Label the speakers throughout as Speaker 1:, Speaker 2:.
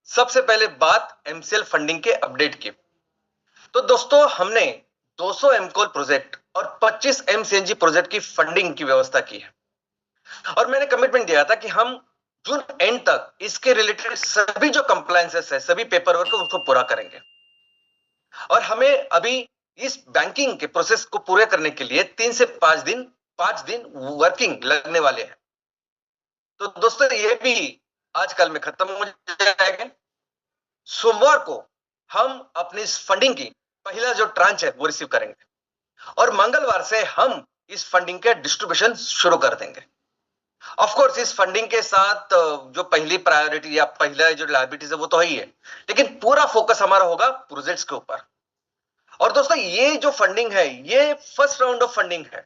Speaker 1: सबसे पहले बात एमसीएल फंडिंग के अपडेट की। तो दोस्तों हमने 200 एमकोल प्रोजेक्ट और 25 एमसीएनजी प्रोजेक्ट की फंडिंग की व्यवस्था की है और मैंने कमिटमेंट दिया था कि हम जून एंड तक इसके रिलेटेड सभी जो कंप्लायंसेस है, सभी पेपर वर्क उसको पूरा करेंगे और हमें अभी इस बैंकिंग के प्रोसेस को पूरे करने के लिए 3 से 5 दिन वर्किंग लगने वाले हैं। तो दोस्तों ये भी आज कल में खत्म हो जाएगा। सोमवार को हम अपनी इस फंडिंग की पहला जो ट्रांच है वो रिसीव करेंगे और मंगलवार से हम इस फंडिंग के डिस्ट्रीब्यूशन शुरू कर देंगे। ऑफ कोर्स इस फंडिंग के साथ जो पहली प्रायोरिटी या पहला जो लायबिलिटीज है वो तो है ही है, लेकिन पूरा फोकस हमारा होगा प्रोजेक्ट्स के ऊपर। और दोस्तों ये जो फंडिंग है ये फर्स्ट राउंड ऑफ फंडिंग है।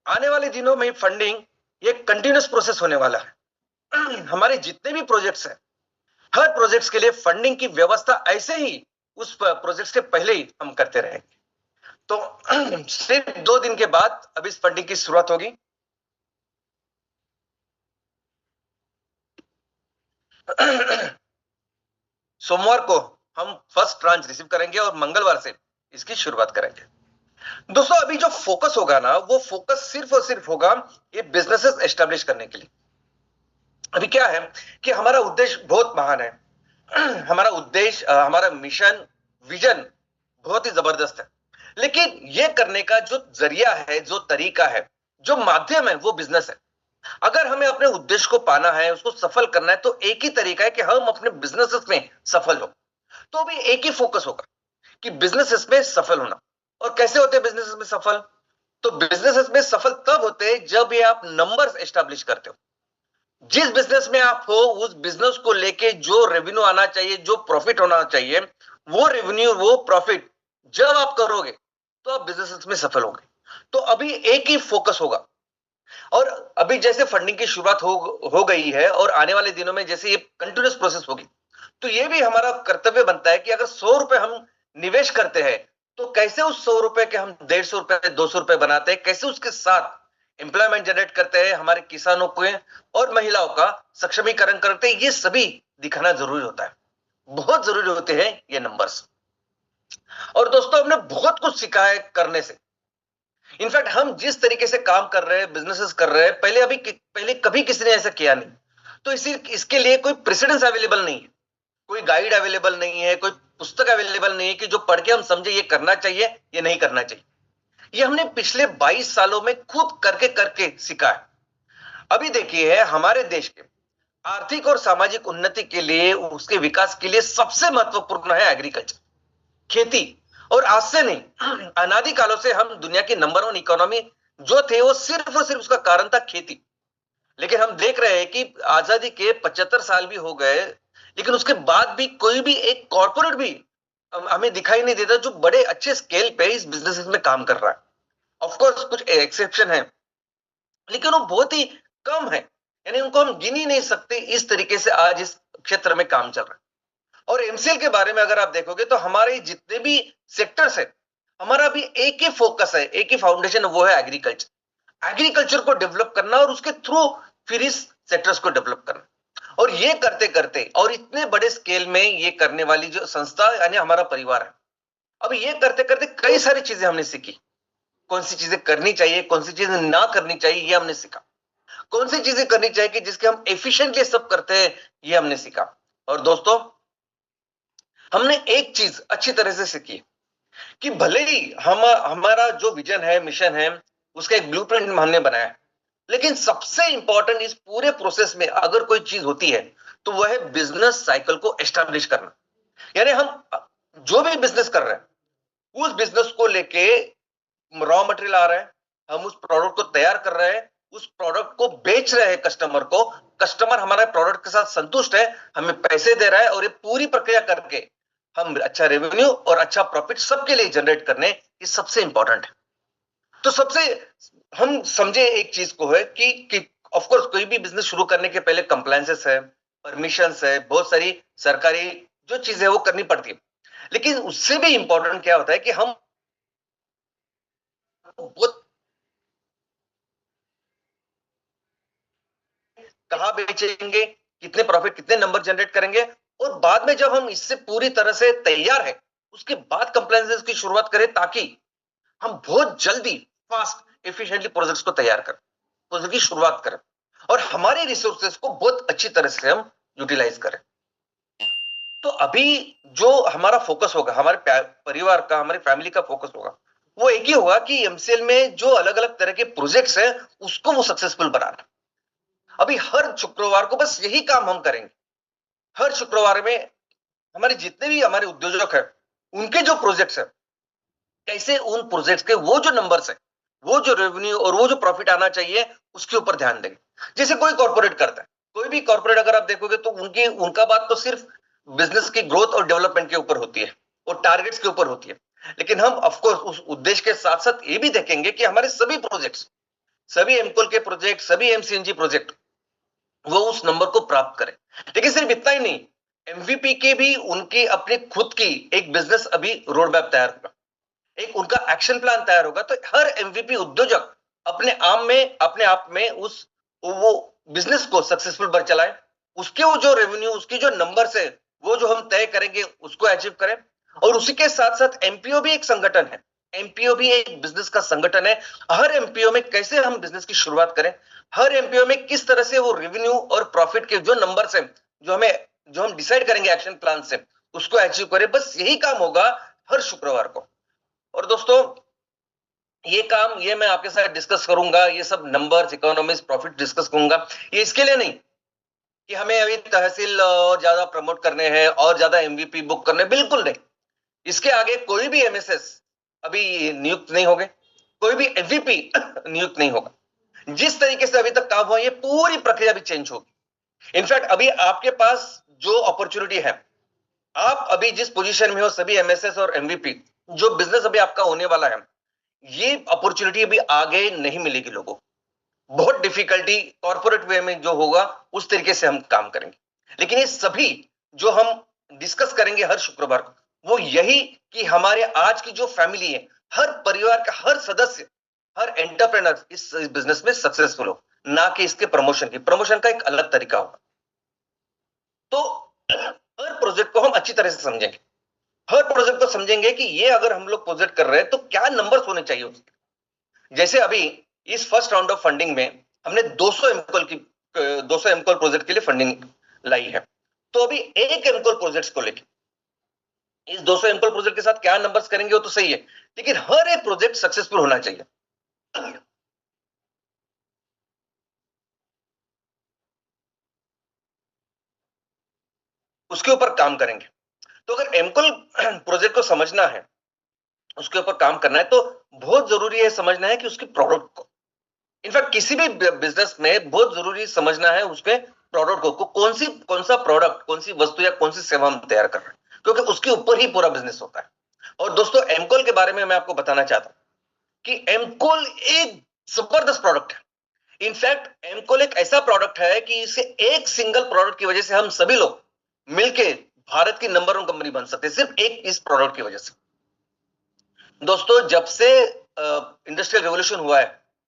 Speaker 1: आने वाले दिनों में फंडिंग ये कंटिन्यूस प्रोसेस होने वाला है। हमारे जितने भी प्रोजेक्ट्स हैं, हर प्रोजेक्ट्स के लिए फंडिंग की व्यवस्था ऐसे ही उस प्रोजेक्ट्स के पहले ही हम करते रहेंगे। तो सिर्फ 2 दिन के बाद अब इस फंडिंग की शुरुआत होगी। सोमवार को हम फर्स्ट ट्रांच रिसीव करेंगे और मंगलवार से इसकी शुरुआत करेंगे। दोस्तों अभी जो फोकस होगा ना वो फोकस सिर्फ और सिर्फ होगा ये बिजनेसेस एस्टेब्लिश करने के लिए। अभी क्या है कि हमारा उद्देश्य बहुत महान है। हमारा उद्देश्य, हमारा मिशन, विजन बहुत ही जबरदस्त है, लेकिन ये करने का जो जरिया है, जो तरीका है, जो माध्यम है वो बिजनेस है। अगर हमें अपने उद्देश्य को पाना है, उसको सफल करना है, तो एक ही तरीका है कि हम अपने बिजनेसेस में सफल हो। तो अभी एक ही फोकस होगा कि बिजनेसेस में सफल होना। और कैसे होते हैं बिजनेसेस में सफल? तो बिजनेसेस में सफल तब होते हैं जब ये आप नंबर्स एस्टैब्लिश करते हो। जिस बिजनेस में आप हो उस बिजनेस को लेके जो रेवेन्यू आना चाहिए, जो प्रॉफिट होना चाहिए, वो रेवेन्यू, वो प्रॉफिट जब आप करोगे तो आप बिजनेस में सफल होगे। तो अभी एक ही फोकस होगा। और अभी जैसे फंडिंग की शुरुआत हो गई है और आने वाले दिनों में जैसे ये कंटिन्यूस प्रोसेस होगी, तो ये भी हमारा कर्तव्य बनता है कि अगर 100 रुपए हम निवेश करते हैं तो कैसे उस 100 रुपए के हम 150 रुपए, 200 रुपए बनाते हैं, कैसे उसके साथ एम्प्लॉयमेंट जनरेट करते हैं, हमारे किसानों को और महिलाओं का सक्षमीकरण करते हैं, ये सभी दिखाना जरूरी होता है। बहुत जरूरी होते हैं ये नंबर्स। और दोस्तों हमने बहुत कुछ सीखा है करने से। इनफैक्ट हम जिस तरीके से काम कर रहे हैं, बिजनेसेस कर रहे हैं, पहले कभी किसी ने ऐसा किया नहीं। तो इसके लिए कोई प्रेसिडेंस अवेलेबल नहीं है, कोई गाइड अवेलेबल नहीं है, कोई पुस्तक अवेलेबल नहीं है कि जो पढ़ के हम समझे ये करना चाहिए, ये नहीं करना चाहिए। ये हमने पिछले 22 सालों में खुद करके करके सीखा है। अभी देखिए हमारे देश के आर्थिक और सामाजिक उन्नति के लिए, उसके विकास के लिए सबसे महत्वपूर्ण है एग्रीकल्चर, खेती। और आज से नहीं, अनादि कालों से हम दुनिया की नंबर 1 इकोनॉमी जो थे वो सिर्फ और सिर्फ उसका कारण था खेती। लेकिन हम देख रहे हैं कि आजादी के 75 साल भी हो गए, लेकिन उसके बाद भी कोई भी एक कॉर्पोरेट भी हमें दिखाई नहीं देता जो बड़े अच्छे स्केल पे इस बिजनेस में काम कर रहा है। ऑफ कोर्स कुछ एक्सेप्शन है, लेकिन वो बहुत ही कम है, यानी उनको हम गिन ही नहीं सकते। इस तरीके से आज इस क्षेत्र में काम चल रहा है। और एमसीएल के बारे में अगर आप देखोगे तो हमारे जितने भी सेक्टर्स है, हमारा भी एक ही फोकस है, एक ही फाउंडेशन, वो है एग्रीकल्चर। एग्रीकल्चर को डेवलप करना और उसके थ्रू फिर इस सेक्टर्स को डेवलप करना। और ये करते करते और इतने बड़े स्केल में ये करने वाली जो संस्था यानी हमारा परिवार है, अब ये करते करते कई सारी चीजें हमने सीखी। कौन सी चीजें करनी चाहिए, कौन सी चीजें ना करनी चाहिए, ये हमने सीखा। कौन सी चीजें करनी चाहिए कि जिसके हम एफिशिएंटली सब करते हैं, ये हमने सीखा। और दोस्तों हमने एक चीज अच्छी तरह से सीखी कि भले ही हमारा जो विजन है, मिशन है, उसका एक ब्लूप्रिंट हमने बनाया, लेकिन सबसे इंपॉर्टेंट इस पूरे प्रोसेस में अगर कोई चीज होती है तो वह है बिजनेस साइकिल को एस्टैब्लिश करना। यानी हम जो भी बिजनेस कर रहे हैं उस बिजनेस को लेके रॉ मटेरियल आ रहा है, हम उस प्रोडक्ट को तैयार कर रहे हैं, उस प्रोडक्ट को बेच रहे हैं कस्टमर को, कस्टमर हमारे प्रोडक्ट के साथ संतुष्ट है, हमें पैसे दे रहा है, और ये पूरी प्रक्रिया करके हम अच्छा रेवेन्यू और अच्छा प्रॉफिट सबके लिए जनरेट करने, ये सबसे इंपॉर्टेंट है। तो सबसे हम समझे एक चीज को है कि ऑफ कोर्स कोई भी बिजनेस शुरू करने के पहले कंप्लायंसेस है, परमिशंस है, बहुत सारी सरकारी जो चीजें वो करनी पड़ती है। लेकिन उससे भी इंपॉर्टेंट क्या होता है कि हम बहुत कहां बेचेंगे, कितने प्रॉफिट, कितने नंबर जनरेट करेंगे, और बाद में जब हम इससे पूरी तरह से तैयार है, उसके बाद कंप्लायंसेस की शुरुआत करें, ताकि हम बहुत जल्दी फास्ट एफिशिएंटली प्रोजेक्ट्स को तैयार करें, प्रोजेक्ट की शुरुआत करें और हमारे रिसोर्सेस को बहुत अच्छी तरह से हम यूटिलाइज करें। तो अभी जो हमारा फोकस होगा, हमारे परिवार का, हमारी फैमिली का फोकस होगा, वो एक ही होगा कि एमसीएल में जो अलग अलग तरह के प्रोजेक्ट्स हैं उसको वो सक्सेसफुल बनाना। अभी हर शुक्रवार को बस यही काम हम करेंगे। हर शुक्रवार में हमारे जितने भी हमारे उद्योजक है, उनके जो प्रोजेक्ट्स है, कैसे उन प्रोजेक्ट्स के वो जो नंबर्स है, वो जो रेवेन्यू और वो जो प्रॉफिट आना चाहिए, उसके ऊपर ध्यान देंगे। जैसे कोई कॉर्पोरेट करता है, कोई भी कॉर्पोरेट अगर आप देखोगे तो उनका बात तो सिर्फ बिजनेस की ग्रोथ और डेवलपमेंट के ऊपर होती है और टारगेट्स के ऊपर होती है। लेकिन हम ऑफ कोर्स उस उद्देश्य के साथ साथ ये भी देखेंगे कि हमारे सभी प्रोजेक्ट्स, सभी एमकोल के प्रोजेक्ट, सभी एमसीएनजी प्रोजेक्ट वो उस नंबर को प्राप्त करें। लेकिन सिर्फ इतना ही नहीं, एमवीपी के भी उनकी अपनी खुद की एक बिजनेस अभी रोड मैप तैयार होगा, एक उनका एक्शन प्लान तैयार होगा। तो हर एमवीपी उद्योजक अपने आप में उस वो बिजनेस को सक्सेसफुल पर चलाए, उसके वो जो रेवेन्यू, उसकी जो नंबर्स है, वो जो हम तय करेंगे उसको अचीव करें। और उसी के साथ साथ एमपीओ भी एक संगठन है, एमपीओ भी एक बिजनेस का संगठन है। हर एमपीओ में कैसे हम बिजनेस की शुरुआत करें, हर एमपीओ में किस तरह से वो रेवेन्यू और प्रॉफिट के जो नंबर्स हैं, जो हम डिसाइड करेंगे एक्शन प्लान से, उसको अचीव करें। बस यही काम होगा हर शुक्रवार को। और दोस्तों, ये मैं आपके साथ डिस्कस करूंगा, ये सब नंबर्स, इकोनॉमिक्स, प्रॉफिट डिस्कस करूंगा। ये इसके लिए नहीं कि हमें अभी तहसील और ज्यादा प्रमोट करने हैं और ज्यादा एमवीपी बुक करने, बिल्कुल नहीं। इसके आगे कोई भी एमएसएस अभी नियुक्त नहीं होंगे, कोई भी एमवीपी नियुक्त नहीं होगा। जिस तरीके से अभी तक काम हुआ, ये पूरी प्रक्रिया भी चेंज होगी। इनफैक्ट अभी आपके पास जो अपॉर्चुनिटी है, आप अभी जिस पोजीशन में हो, सभी एमएसएस और एमवीपी, जो बिजनेस अभी आपका होने वाला है, ये अपॉर्चुनिटी अभी आगे नहीं मिलेगी लोगों को। बहुत डिफिकल्टी कॉर्पोरेट वे में जो होगा, उस तरीके से हम काम करेंगे। लेकिन ये सभी जो हम डिस्कस करेंगे हर शुक्रवार को, वो यही कि हमारे आज की जो फैमिली है, हर परिवार का हर सदस्य, हर एंटरप्रेनर इस बिजनेस में सक्सेसफुल हो, ना कि इसके प्रमोशन का एक अलग तरीका होगा। तो हर प्रोजेक्ट को हम अच्छी तरह से समझेंगे, हर प्रोजेक्ट को समझेंगे कि ये अगर हम लोग प्रोजेक्ट कर रहे हैं तो क्या नंबर्स होने चाहिए उसके। जैसे अभी इस फर्स्ट राउंड ऑफ फंडिंग में हमने 200 एमकोल प्रोजेक्ट के लिए फंडिंग लाई है। तो अभी एक एमकोल प्रोजेक्ट को लेकर इस 200 एमकोल प्रोजेक्ट के साथ क्या नंबर्स करेंगे वो तो सही है, लेकिन हर एक प्रोजेक्ट सक्सेसफुल होना चाहिए। उसके ऊपर काम करेंगे। तो अगर एमकोल प्रोजेक्ट को समझना है, उसके ऊपर काम करना है, तो बहुत जरूरी है समझना है कि उसके प्रोडक्ट को, इनफैक्ट किसी भी बिजनेस में बहुत जरूरी समझना है उसके प्रोडक्ट को, कौन सा प्रोडक्ट, कौन सी वस्तु या कौन सी सेवा हम तैयार कर रहे हैं, क्योंकि उसके ऊपर ही पूरा बिजनेस होता है। और दोस्तों, एमकोल के बारे में मैं आपको बताना चाहता हूं कि एमकोल एक जबरदस्त प्रोडक्ट है। इनफैक्ट एमकोल एक ऐसा प्रोडक्ट है कि इसे एक सिंगल प्रोडक्ट की वजह से हम सभी लोग मिलके भारत की नंबर 1 कंपनी बन सकते हैं, सिर्फ एक इस प्रोडक्ट की वजह से। दोस्तों, जब से इंडस्ट्रियल रेवोल्यूशन हुआ है,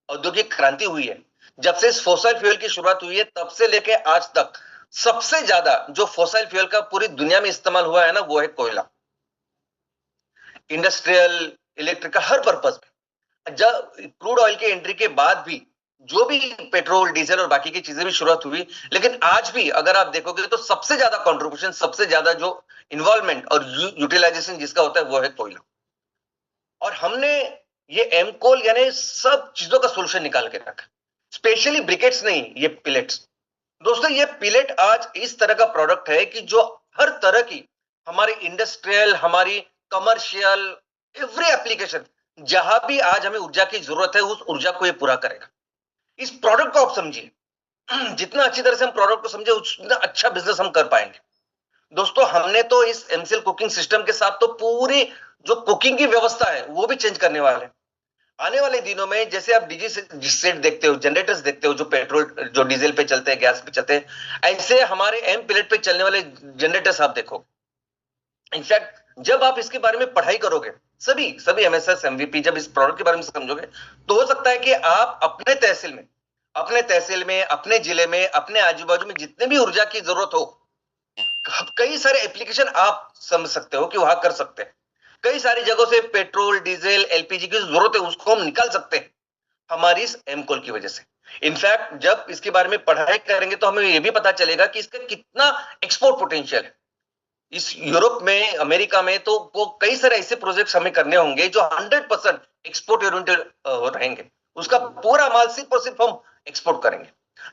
Speaker 1: औद्योगिक क्रांति हुई है, जब से इस फॉसिल फ्यूल की शुरुआत हुई है, तब से लेके आज तक सबसे ज्यादा जो फॉसिल फ्यूल का पूरी दुनिया में इस्तेमाल हुआ है ना, वो है कोयला। इंडस्ट्रियल, इलेक्ट्रिकल, हर पर्पस में। जब क्रूड ऑयल की एंट्री के बाद भी जो भी पेट्रोल, डीजल और बाकी की चीजें भी शुरुआत हुई, लेकिन आज भी अगर आप देखोगे तो सबसे ज्यादा कंट्रीब्यूशन, सबसे ज्यादा जो इन्वॉल्वमेंट और यूटिलाइजेशन जिसका होता है, वो है कोयला। और हमने ये एमकोल यानी सब चीजों का सोल्यूशन निकाल के रखा, स्पेशली ब्रिकेट्स नहीं, ये पिलेट्स। दोस्तों, ये पिलेट आज इस तरह का प्रोडक्ट है कि जो हर तरह की हमारी इंडस्ट्रियल, हमारी कमर्शियल, एवरी एप्लीकेशन, जहां भी आज हमें ऊर्जा की जरूरत है, उस ऊर्जा को ये पूरा करेगा। इस प्रोडक्ट को आप समझिए, जितना अच्छी तरह से हम प्रोडक्ट को समझे, उतना अच्छा बिजनेस हम कर पाएंगे। दोस्तों, हमने तो इस एमसीएल कुकिंग सिस्टम के साथ तो पूरी जो कुकिंग की व्यवस्था है वो भी चेंज करने वाले हैं। आने वाले दिनों में जैसे आप डीजी सेट देखते हो, जनरेटर्स देखते हो, जो पेट्रोल, जो डीजल पे चलते हैं, गैस पे चलते हैं, ऐसे हमारे एम पिलेट पे चलने वाले जनरेटर्स आप देखो। इनफैक्ट जब आप इसके बारे में पढ़ाई करोगे, सभी एमएसएस, एमवीपी, जब इस प्रोडक्ट के बारे में समझोगे, तो हो सकता है कि आप अपने तहसील में, अपने जिले में, अपने आजू बाजू में जितने भी ऊर्जा की जरूरत हो, कई सारे एप्लीकेशन आप समझ सकते हो कि वहां कर सकते हैं। कई सारी जगहों से पेट्रोल, डीजल, एलपीजी की जरूरत है, उसको हम निकाल सकते हैं हमारी इस एमकोल की वजह से। इनफैक्ट जब इसके बारे में पढ़ाई करेंगे तो हमें यह भी पता चलेगा कि इसका कितना एक्सपोर्ट पोटेंशियल है। इस यूरोप में, अमेरिका में तो वो कई सारे ऐसे प्रोजेक्ट्स हमें करने होंगे जो 100% एक्सपोर्ट ओरिएंटेड रहेंगे। उसका पूरा माल सिर्फ और सिर्फ हम एक्सपोर्ट करेंगे।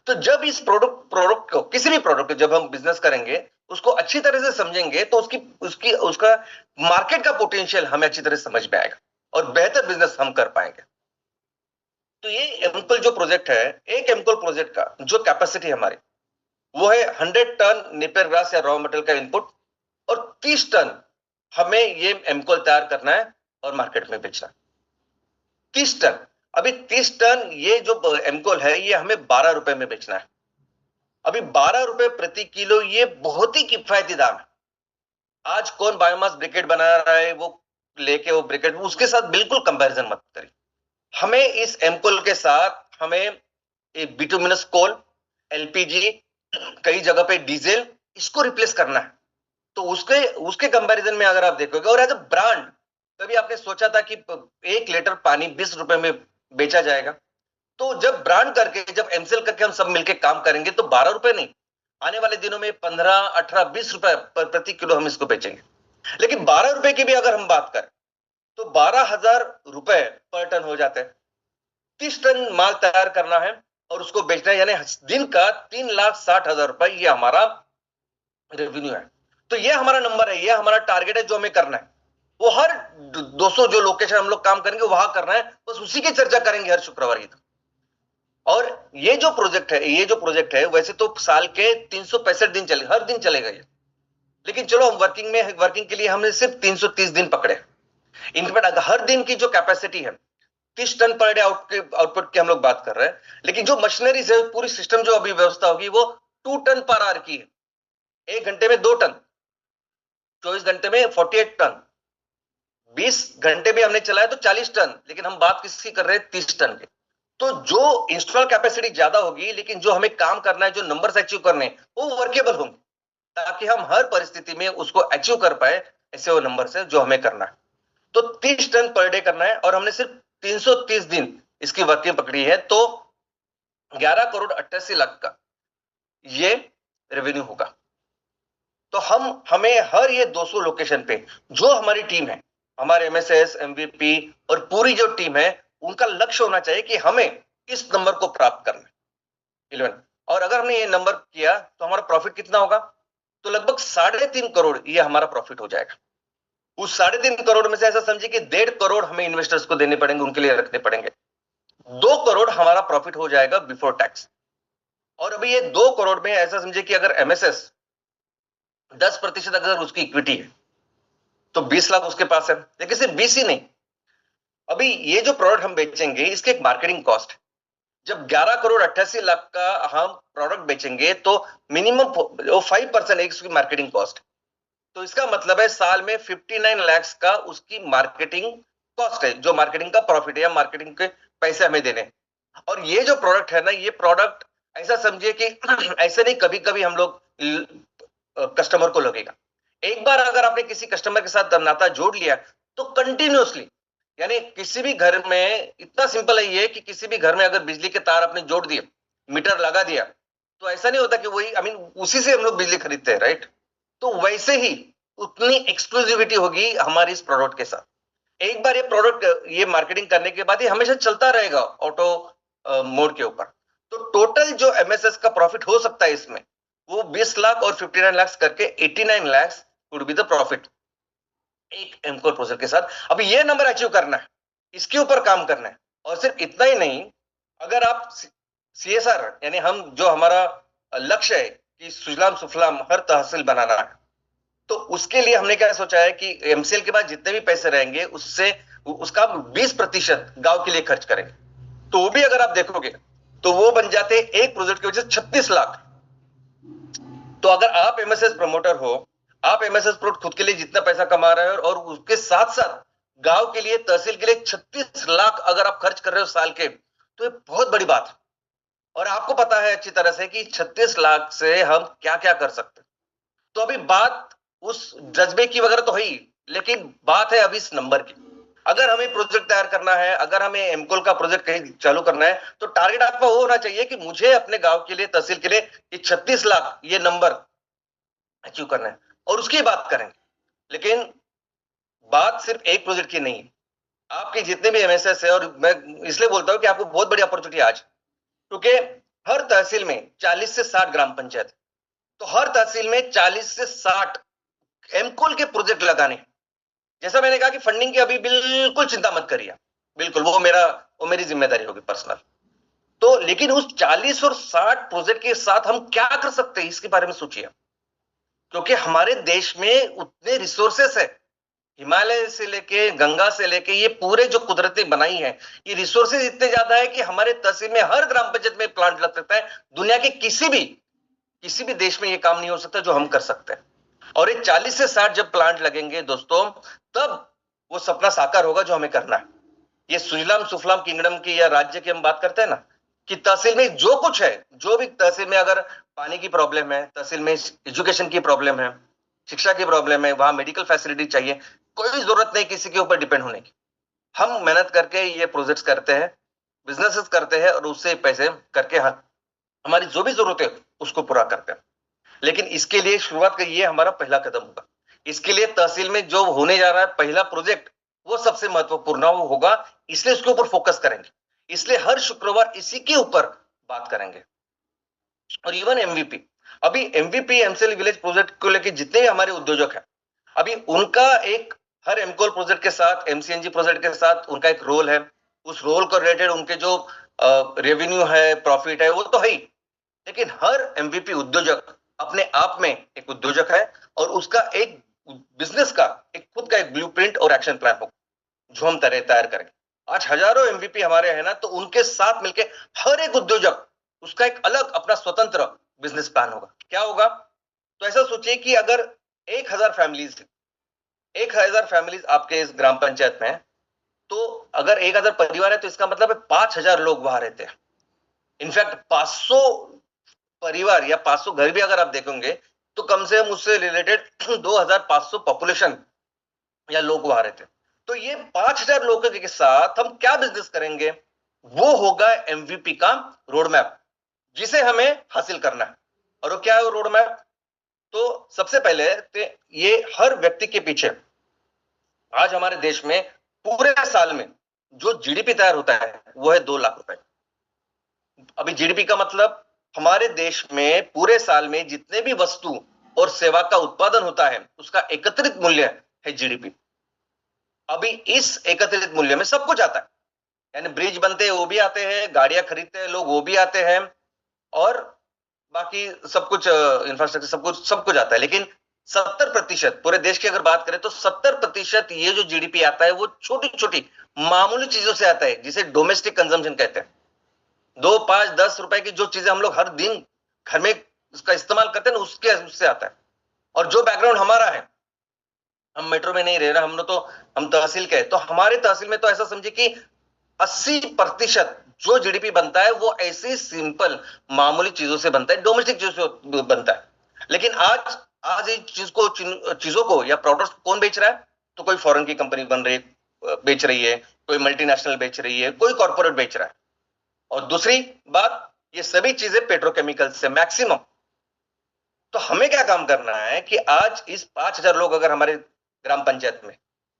Speaker 1: तो जब इस प्रोडक्ट को, किसी भी प्रोडक्ट को जब हम बिजनेस करेंगे, उसको अच्छी तरह से समझेंगे तो उसकी उसकी उसका मार्केट का पोटेंशियल हमें अच्छी तरह से समझ में आएगा और बेहतर बिजनेस हम कर पाएंगे। तो ये एमकोल जो प्रोजेक्ट है, एक एमकोल प्रोजेक्ट का जो कैपेसिटी हमारी वो है 100 टन नेपियर ग्रास या रॉ मटेरियल का इनपुट, और 30 टन हमें ये एमकोल तैयार करना है और मार्केट में बेचना है। 30 टन। अभी 30 टन ये जो एमकोल है ये हमें 12 रुपए में बेचना है। अभी 12 रुपए प्रति किलो, ये बहुत ही किफायती दाम है। आज कौन बायोमास ब्रिकेट बना रहा है, वो लेके वो ब्रिकेट, उसके साथ बिल्कुल कंपैरिजन मत करिए। हमें इस एमकोल के साथ हमें बिटुमिनस कोल, एलपीजी, कई जगह पे डीजल, इसको रिप्लेस करना है। तो उसके उसके कंपैरिजन में अगर आप देखोगे, और एज अ ब्रांड, कभी आपने सोचा था कि 1 लीटर पानी 20 रुपए में बेचा जाएगा? तो जब ब्रांड करके, जब एमसेल करके हम सब मिलकर काम करेंगे तो 12 रुपए नहीं, आने वाले दिनों में 15, 18, 20 रुपए प्रति किलो हम इसको बेचेंगे। लेकिन 12 रुपए की भी अगर हम बात करें तो 12,000 रुपए पर टन हो जाते हैं। 30 टन माल तैयार करना है और उसको बेचना है, यानी दिन का 3,60,000 रुपए, ये हमारा रेवेन्यू है। तो ये हमारा नंबर है, ये हमारा टारगेट है जो हमें करना है। वो हर 200 जो लोकेशन हम लोग काम करेंगे वहां करना है, बस उसी की चर्चा करेंगे हर शुक्रवार की। और ये जो प्रोजेक्ट है वैसे तो साल के 365 दिन चले, हर दिन चलेगा ये। लेकिन चलो हम वर्किंग के लिए हमने सिर्फ 330 दिन पकड़े। इनफैक्ट हर दिन की जो कैपेसिटी है 30 टन पर डे आउटपुट की हम लोग बात कर रहे हैं। लेकिन जो मशीनरीज है, पूरी सिस्टम जो अभी व्यवस्था होगी वो 2 टन पर आवर की है। 1 घंटे में 2 टन, 24 घंटे में 48 टन, 20 घंटे भी हमने चलाया तो 40 टन, लेकिन हम बात किसकी कर रहे हैं? 30 टन की। तो जो इंस्टॉल कैपेसिटी ज्यादा होगी, लेकिन जो हमें काम करना है, जो नंबर्स अचीव करने हैं, वो वर्केबल होंगे, ताकि हम हर परिस्थिति में उसको अचीव कर पाए। ऐसे वो नंबर है जो हमें करना है। तो 30 टन पर डे करना है और हमने सिर्फ 330 दिन इसकी वर्किंग पकड़ी है, तो 11,88,00,000 का ये रेवेन्यू होगा। तो हमें हर ये 200 लोकेशन पे जो हमारी टीम है, हमारे एमएसएस, एमवीपी और पूरी जो टीम है, उनका लक्ष्य होना चाहिए कि हमें इस नंबर को प्राप्त करना है, 11। और अगर हमने ये नंबर किया तो हमारा प्रॉफिट कितना होगा? तो लगभग 3.5 करोड़ ये हमारा प्रॉफिट हो जाएगा। उस 3.5 करोड़ में से ऐसा समझिए कि 1.5 करोड़ हमें इन्वेस्टर्स को देने पड़ेंगे, उनके लिए रखने पड़ेंगे। 2 करोड़ हमारा प्रॉफिट हो जाएगा बिफोर टैक्स। और अभी ये 2 करोड़ में ऐसा समझिए कि अगर एमएसएस 10% अगर उसकी इक्विटी है तो 20 लाख उसके पास है। लेकिन सिर्फ 20 ही नहीं, अभी ये जो प्रोडक्ट हम बेचेंगे इसके एक मार्केटिंग कॉस्ट है। जब 11,88,00,000 का हम प्रोडक्ट बेचेंगे तो मिनिमम 5% एक उसकी मार्केटिंग कॉस्ट। तो इसका मतलब है साल में 59 लाख का उसकी मार्केटिंग कॉस्ट है, जो मार्केटिंग का प्रॉफिट है या मार्केटिंग के पैसे हमें देने। और ये जो प्रोडक्ट है ना, ये प्रोडक्ट ऐसा समझिए कि ऐसे नहीं कभी कभी हम लोग कस्टमर को लगेगा। एक बार अगर आपने किसी कस्टमर के साथ नाता जोड़ लिया तो कंटिन्यूअसली, यानी किसी भी घर में, इतना सिंपल है ये कि किसी भी घर में अगर बिजली के तार आपने जोड़ दिए, मीटर लगा दिया, तो ऐसा नहीं होता कि वही, उसी से हम लोग बिजली खरीदते हैं, राइट? तो वैसे ही उतनी एक्सक्लूसिविटी होगी हमारी इस प्रोडक्ट के साथ। एक बार ये प्रोडक्ट ये मार्केटिंग करने के बाद ये हमेशा चलता रहेगा ऑटो मोड के ऊपर। तो टोटल जो एमएसएस का प्रॉफिट हो सकता है इसमें, वो 20 लाख और 59 लाख करके 89 lakh would be the profit एक एमकोर प्रोजेक्ट के साथ। अभी ये नंबर अचीव करना है, इसके ऊपर काम करना है। और सिर्फ इतना ही नहीं, अगर आप सीएसआर, यानी हम जो हमारा लक्ष्य है कि सुजलाम सुफलाम हर तहसील बनाना है, तो उसके लिए हमने क्या सोचा है कि एमसीएल के बाद जितने भी पैसे रहेंगे उससे उसका 20% गांव के लिए खर्च करेंगे। तो वो भी अगर आप देखोगे तो वो बन जाते एक प्रोजेक्ट की वजह से 36 लाख। तो अगर आप एमएसएस प्रमोटर हो, आप एमएसएस प्रोडक्ट खुद के लिए जितना पैसा कमा रहे हो और उसके साथ साथ गांव के लिए, तहसील के लिए 36 लाख अगर आप खर्च कर रहे हो साल के, तो ये बहुत बड़ी बात है। और आपको पता है अच्छी तरह से कि 36 लाख से हम क्या क्या कर सकते हैं। तो अभी बात उस जज्बे की वगैरह तो है ही, लेकिन बात है अभी इस नंबर की। अगर हमें प्रोजेक्ट तैयार करना है, अगर हमें एमकोल का प्रोजेक्ट कहीं चालू करना है, तो टारगेट आपका वो होना चाहिए कि मुझे अपने गांव के लिए, तहसील के लिए ये 36 लाख ये नंबर अचीव करना है, और उसकी बात करेंगे। लेकिन बात सिर्फ एक प्रोजेक्ट की नहीं है, आपके जितने भी एमएसएस है, और मैं इसलिए बोलता हूं कि आपको बहुत बड़ी अपॉर्चुनिटी आज, क्योंकि हर तहसील में 40 से 60 ग्राम पंचायत, तो हर तहसील में 40 से 60 एमकोल के प्रोजेक्ट लगाने। जैसा मैंने कहा कि फंडिंग की अभी बिल्कुल चिंता मत करिए, बिल्कुल वो मेरी जिम्मेदारी होगी पर्सनल। तो लेकिन उस 40 और 60 प्रोजेक्ट के साथ हम क्या कर सकते हैं, इसके बारे में सोचिए, क्योंकि हमारे देश में उतने रिसोर्सेस है, हिमालय से लेके, गंगा से लेके, ये पूरे जो कुदरती बनाई है, ये रिसोर्सेज इतने ज्यादा है कि हमारे तहसील में हर ग्राम पंचायत में प्लांट लग सकता है। दुनिया के किसी भी देश में ये काम नहीं हो सकता जो हम कर सकते हैं। और ये 40 से 60 जब प्लांट लगेंगे दोस्तों, तब वो सपना साकार होगा जो हमें करना है। ये सुजलाम सुफलाम किंगडम की या राज्य की हम बात करते हैं ना, कि तहसील में जो कुछ है, जो भी तहसील में अगर पानी की प्रॉब्लम है, तहसील में एजुकेशन की प्रॉब्लम है, शिक्षा की प्रॉब्लम है, वहां मेडिकल फैसिलिटी चाहिए, कोई जरूरत नहीं किसी के ऊपर डिपेंड होने की। हम मेहनत करके ये प्रोजेक्ट्स करते हैं, बिजनेसेस करते हैं, और उससे पैसे करके हमारी जो भी जरूरत है उसको पूरा करते हैं। लेकिन इसके लिए शुरुआत का ये हमारा पहला कदम होगा। इसके लिए तहसील में जो होने जा रहा है पहला प्रोजेक्ट, वो सबसे महत्वपूर्ण होगा, इसलिए उसके ऊपर फोकस करेंगे। इसलिए हर शुक्रवार इसी के ऊपर बात करेंगे। और इवन एमवीपी, अभी एमवीपी एमसीएल विलेज प्रोजेक्ट को लेकर जितने भी हमारे उद्योजक हैं, अभी उनका एक, हर एमकोल प्रोजेक्ट के साथ, एमसीएनजी प्रोजेक्ट के साथ उनका एक रोल है। उस रोल को रिलेटेड उनके जो रेवेन्यू है, प्रॉफिट है, वो तो है ही, लेकिन हर एमवीपी उद्योजक अपने आप में एक उद्योजक है, और उसका एक बिजनेस का एक खुद का एक ब्लूप्रिंट और एक्शन प्लान होगा जो हम तैयार करेंगे। आज हजारों एमवीपी हमारे हैं ना, तो उनके साथ मिलके हर एक उद्योजक उसका एक अलग अपना स्वतंत्र बिजनेस प्लान होगा। क्या होगा, तो ऐसा सोचिए कि अगर 1000 फैमिलीज आपके इस ग्राम पंचायत में है, तो अगर 1000 परिवार है, तो इसका मतलब है 5000 लोग वहां रहते हैं। इनफैक्ट 500 परिवार या 500 घर भी अगर आप देखेंगे, तो कम से कम उससे रिलेटेड 2500 पॉपुलेशन या लोग वहां रहते हैं। तो ये 5000 लोगों के साथ हम क्या बिजनेस करेंगे, वो होगा एमवीपी का रोड मैप, जिसे हमें हासिल करना है। और वो क्या है वो रोड मैप, तो सबसे पहले तो ये हर व्यक्ति के पीछे, आज हमारे देश में पूरे साल में जो जीडीपी तैयार होता है वो है 2 लाख रुपए। अभी जीडीपी का मतलब हमारे देश में पूरे साल में जितने भी वस्तु और सेवा का उत्पादन होता है, उसका एकत्रित मूल्य है जीडीपी। अभी इस एकत्रित मूल्य में सब कुछ आता है, यानी ब्रिज बनते हैं वो भी आते हैं, गाड़ियां खरीदते हैं लोग वो भी आते हैं, और बाकी सब कुछ इंफ्रास्ट्रक्चर सब कुछ आता है। लेकिन 70% पूरे देश की अगर बात करें, तो 70% ये जो जीडीपी आता है वो छोटी छोटी मामूली चीजों से आता है, जिसे डोमेस्टिक कंजम्पशन कहते हैं। 2, 5, 10 रुपए की जो चीजें हम लोग हर दिन घर में उसका इस्तेमाल करते हैं ना, उससे आता है। और जो बैकग्राउंड हमारा है, हम मेट्रो में नहीं रह रहे, हम तहसील के, तो हमारे तहसील में तो ऐसा समझिए कि 80% जो जीडीपी बनता है वो ऐसी सिंपल मामूली चीजों से बनता है, डोमेस्टिक चीजों से बनता है। लेकिन आज इस चीजों को या प्रोडक्ट्स कौन बेच रहा है, तो कोई फॉरेन की कंपनी बेच रही है, कोई मल्टीनेशनल बेच रही है, कोई कॉर्पोरेट बेच रहा है। और दूसरी बात, ये सभी चीजें पेट्रोकेमिकल से मैक्सिमम। तो हमें क्या काम करना है कि आज इस 5000 लोग अगर हमारे ग्राम पंचायत में,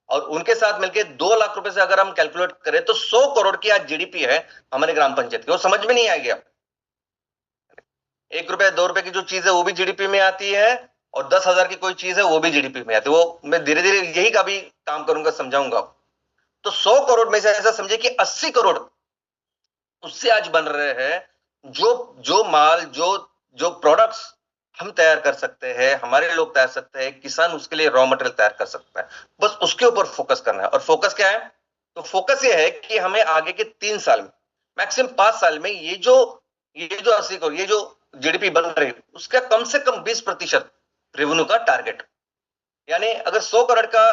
Speaker 1: और उनके साथ मिलकर 2 लाख रुपए से अगर हम कैलकुलेट करें, तो 100 करोड़ की आज जीडीपी है हमारे ग्राम पंचायत की। वो समझ में नहीं आएगी, 1 रुपए 2 रुपए की जो चीज है वो भी जीडीपी में आती है, और 10,000 की कोई चीज है वो भी जीडीपी में आती है। वो मैं धीरे धीरे यही का भी काम करूंगा, समझाऊंगा। तो 100 करोड़ में से ऐसा समझे कि 80 करोड़ उससे आज बन रहे हैं। जो माल, जो प्रोडक्ट्स हम तैयार कर सकते हैं, हमारे लोग तैयार सकते हैं, किसान उसके लिए रॉ मटेरियल तैयार कर सकता है, बस उसके ऊपर फोकस करना है। और फोकस क्या है, तो फोकस ये है कि हमें आगे के 3 साल में, मैक्सिमम 5 साल में, ये जो 80 करोड़, ये जो जीडीपी बन रही है, उसका कम से कम 20% रेवेन्यू का टारगेट। यानी अगर 100 करोड़ का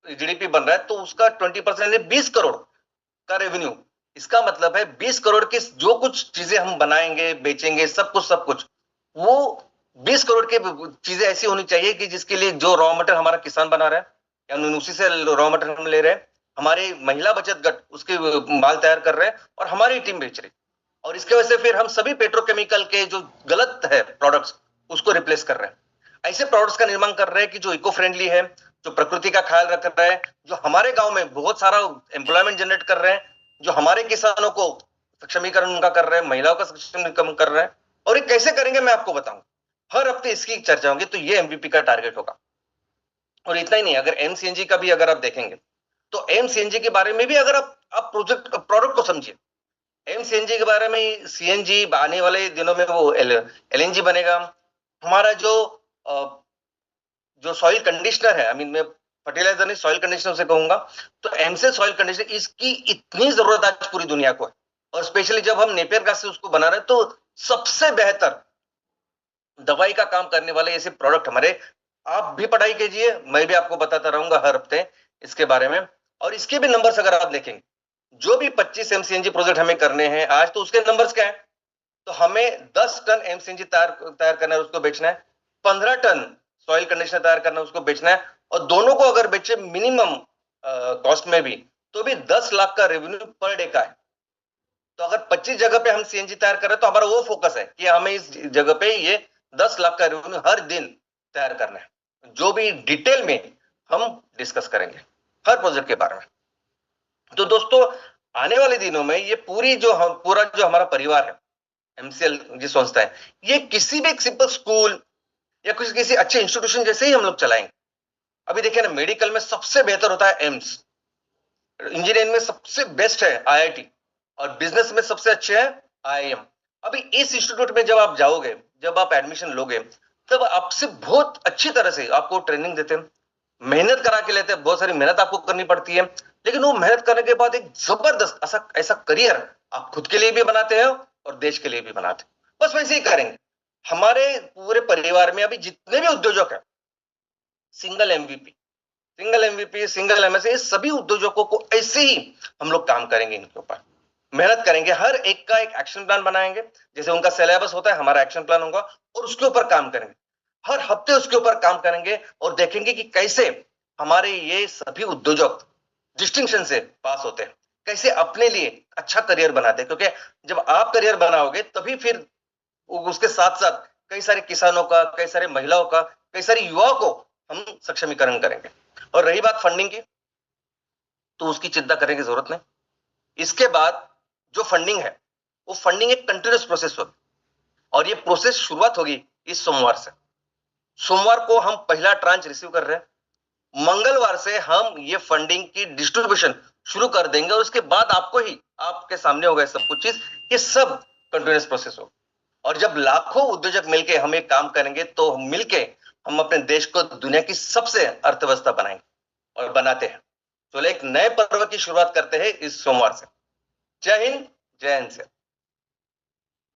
Speaker 1: जीडीपी बन रहा है, तो उसका 20% 20 करोड़ का रेवेन्यू। इसका मतलब है 20 करोड़ की जो कुछ चीजें हम बनाएंगे, बेचेंगे, सब कुछ वो 20 करोड़ की चीजें ऐसी होनी चाहिए कि जिसके लिए जो रॉ मटेरियल हमारा किसान बना रहा है या उसी से रॉ मटेरियल हम ले रहे हैं, हमारे महिला बचत गट उसके माल तैयार कर रहे हैं और हमारी टीम बेच रही है। और इसके वजह से फिर हम सभी पेट्रोकेमिकल के जो गलत है प्रोडक्ट्स उसको रिप्लेस कर रहे हैं। ऐसे प्रोडक्ट्स का निर्माण कर रहे हैं कि जो इको फ्रेंडली है, जो प्रकृति का ख्याल रख रहा है, जो हमारे गांव में बहुत सारा एम्प्लॉयमेंट जनरेट कर रहे हैं, जो हमारे किसानों को सक्षमीकरण उनका कर रहे हैं, महिलाओं का सक्षमीकरण कर रहे हैं। और ये कैसे करेंगे मैं आपको बताऊंगा, हर हफ्ते इसकी चर्चा होगी। तो ये एमवीपी का टारगेट होगा। और इतना ही नहीं, अगर एमसीएनजी का भी अगर आप देखेंगे तो एमसीएनजी के बारे में भी अगर आप प्रोडक्ट को समझिए, एमसीएनजी के बारे में, सीएनजी आने वाले दिनों में वो एलएनजी बनेगा। हमारा जो सॉइल कंडीशनर है, आई मीन मैं फर्टिलाइजर नहीं सॉइल कंडीशनर से कहूंगा, तो एमसे सॉइल कंडीशनर इसकी इतनी जरूरत आज पूरी दुनिया को है। और स्पेशली जब हम नेपियर घास से उसको बना रहे हैं तो सबसे बेहतर दवाई का काम करने वाले ऐसे प्रोडक्ट हमारे, आप भी पढ़ाई कीजिए, मैं भी आपको बताता रहूंगा हर हफ्ते इसके बारे में। और इसके भी नंबर्स अगर आप देखेंगे, जो भी 25 एमसीएनजी प्रोजेक्ट हमें करने हैं आज, तो उसके नंबर्स क्या है? तो हमें 10 टन एमसीएनजी तैयार करना है, उसको बेचना है। 15 टन सॉइल कंडीशनर तैयार करना है, उसको बेचना है। और दोनों को अगर बेचे मिनिमम कॉस्ट में भी, तो भी 10 लाख का रेवेन्यू पर डे का है। तो अगर 25 जगह पे हम सीएनजी तैयार कर रहे हैं तो हमारा वो फोकस है कि हमें इस जगह पे ये 10 लाख का रेवेन्यू हर दिन तैयार करना है, जो भी डिटेल में हम डिस्कस करेंगे हर प्रोजेक्ट के बारे में। तो दोस्तों, आने वाले दिनों में ये पूरा जो हमारा परिवार है, एमसीएल जो संस्था है, ये किसी भी एक सिंपल स्कूल या किसी अच्छे इंस्टीट्यूशन जैसे ही हम लोग चलाएंगे। अभी देखिए ना, मेडिकल में सबसे बेहतर होता है एम्स, इंजीनियरिंग में सबसे बेस्ट है आईआईटी, और बिजनेस में सबसे अच्छे है आईआईएम। अभी इस इंस्टीट्यूट में जब आप जाओगे, जब आप एडमिशन लोगे, तब आपसे बहुत अच्छी तरह से आपको ट्रेनिंग देते हैं, मेहनत करा के लेते हैं, बहुत सारी मेहनत आपको करनी पड़ती है। लेकिन वो मेहनत करने के बाद एक जबरदस्त ऐसा करियर आप खुद के लिए भी बनाते हो और देश के लिए भी बनाते हो। बस वैसे ही करेंगे। हमारे पूरे परिवार में अभी जितने भी उद्योजक है, सिंगल एमवीपी, सिंगल एमएसए, इस सभी उद्योजकों को ऐसे ही हम लोग काम करेंगे, इनके ऊपर मेहनत करेंगे, हर एक का एक एक्शन प्लान बनाएंगे। जैसे उनका सिलेबस होता है, हमारा एक्शन प्लान होगा, और उसके ऊपर काम करेंगे। हर हफ्ते उसके ऊपर काम करेंगे और देखेंगे कि कैसे हमारे ये सभी उद्योजक डिस्टिंक्शन से पास होते हैं, कैसे अपने लिए अच्छा करियर बनाते हैं। क्योंकि जब आप करियर बनाओगे तभी फिर उसके साथ साथ कई सारे किसानों का, कई सारे महिलाओं का, कई सारे युवाओं को हम सक्षमीकरण करेंगे। और रही बात फंडिंग की, तो उसकी चिंता करने की जरूरत नहीं। इसके बाद जो फंडिंग है, वो फंडिंग एक कंटिन्यूस प्रोसेस होगी, और ये प्रोसेस शुरुआत होगी इस सोमवार से। सोमवार को हम पहला ट्रांच रिसीव कर रहे हैं, मंगलवार से हम ये फंडिंग की डिस्ट्रीब्यूशन शुरू कर देंगे, और उसके बाद आपके सामने होगा सब कुछ चीज, ये सब कंटिन्यूस प्रोसेस होगा। और जब लाखों उद्योजक मिलके हम एक काम करेंगे, तो मिलके हम अपने देश को दुनिया की सबसे अर्थव्यवस्था बनाएंगे और बनाते हैं। तो एक नए पर्व की शुरुआत करते हैं इस सोमवार से। जय हिंद, जय हिंद से।